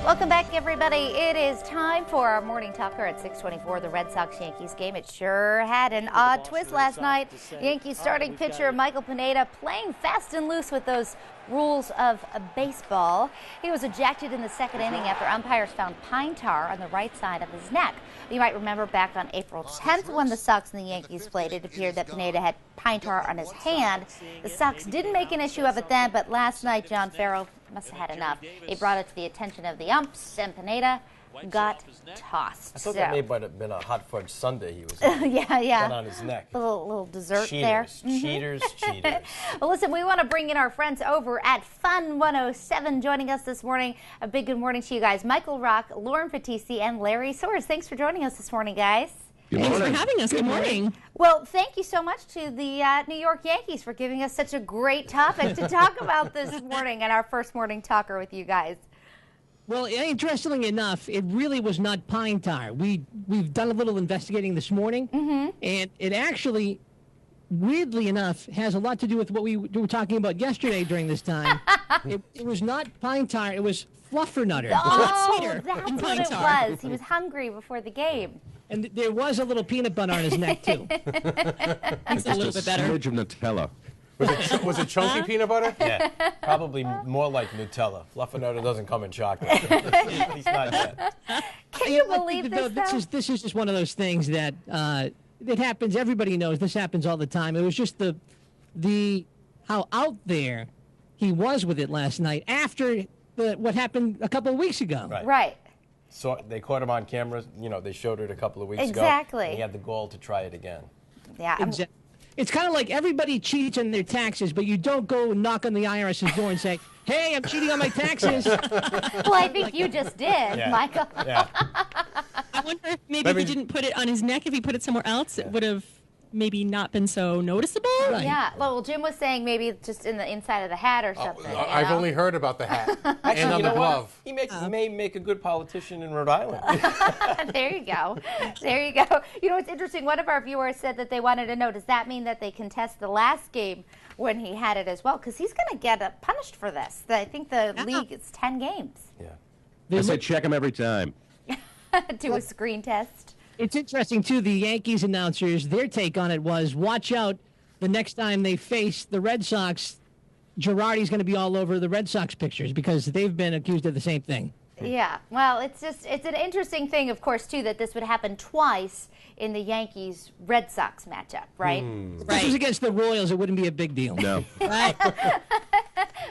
Welcome back, everybody. It is time for our morning talker at 6:24. The Red Sox-Yankees game. It sure had an odd twist last night. Yankees starting pitcher Michael Pineda playing fast and loose with those rules of baseball. He was ejected in the second inning after umpires found pine tar on the right side of his neck. You might remember back on April 10th when the Sox and the Yankees played, it appeared that Pineda had pine tar on his hand. The Sox didn't make an issue of it then, but last night John Farrell must have had enough. He brought it to the attention of the umps, and Pineda got tossed. I thought that may might have been a hot fudge sundae he was yeah. on his neck. A little dessert Cheaters, there. cheaters. Well, listen, we want to bring in our friends over at Fun107 joining us this morning. A big good morning to you guys. Michael Rock, Lauren Patisi, and Larry Soares. Thanks for joining us this morning, guys. Thanks for having us. Good morning. Well, thank you so much to the New York Yankees for giving us such a great topic to talk about this morning and our first morning talker with you guys. Well, interestingly enough, it really was not pine tar. We've done a little investigating this morning, and it actually, weirdly enough, has a lot to do with what we were talking about yesterday during this time. It was not pine tar, it was fluffernutter. Oh, that's what it was. He was hungry before the game. And there was a little peanut butter on his neck, too. It's a little bit better. Smidge of Nutella. Was it chunky peanut butter? Yeah, probably more like Nutella. Fluffernutter doesn't come in chocolate. At least not yet. Can you believe this, This is just one of those things that it happens. Everybody knows this happens all the time. It was just the how out there he was with it last night after what happened a couple of weeks ago. Right. So they caught him on camera. You know, they showed it a couple of weeks ago. Exactly. And he had the goal to try it again. Yeah. Exactly. It's kind of like everybody cheats on their taxes, but you don't go and knock on the IRS's door and say, hey, I'm cheating on my taxes. Well, I think you just did, Michael. Yeah. I wonder if maybe he didn't put it on his neck. If he put it somewhere else, it would have maybe not been so noticeable. Right. Yeah. Well, Jim was saying maybe just in the inside of the hat or something. I've only heard about the hat and on You the know glove. what? He may make a good politician in Rhode Island. There you go. There you go. You know, it's interesting. One of our viewers said that they wanted to know, does that mean that they contest the last game when he had it as well? Because he's going to get punished for this. I think the league is 10 games. Yeah. I say check him every time. Do a screen test. It's interesting, too, the Yankees announcers, their take on it was, watch out the next time they face the Red Sox, Girardi's going to be all over the Red Sox pictures because they've been accused of the same thing. Yeah, well, it's an interesting thing, of course, too, that this would happen twice in the Yankees-Red Sox matchup, right? If this was against the Royals, it wouldn't be a big deal. No. Right.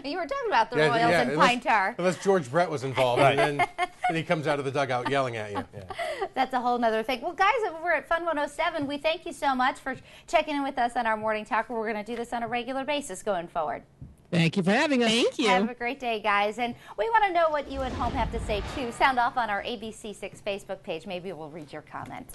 You were talking about the Royals and pine tar. Unless George Brett was involved, and then he comes out of the dugout yelling at you. Yeah. That's a whole nother thing. Well, guys, over at Fun107, we thank you so much for checking in with us on our Morning Talk. We're going to do this on a regular basis going forward. Thank you for having us. Thank you. Have a great day, guys. And we want to know what you at home have to say, too. Sound off on our ABC6 Facebook page. Maybe we'll read your comment.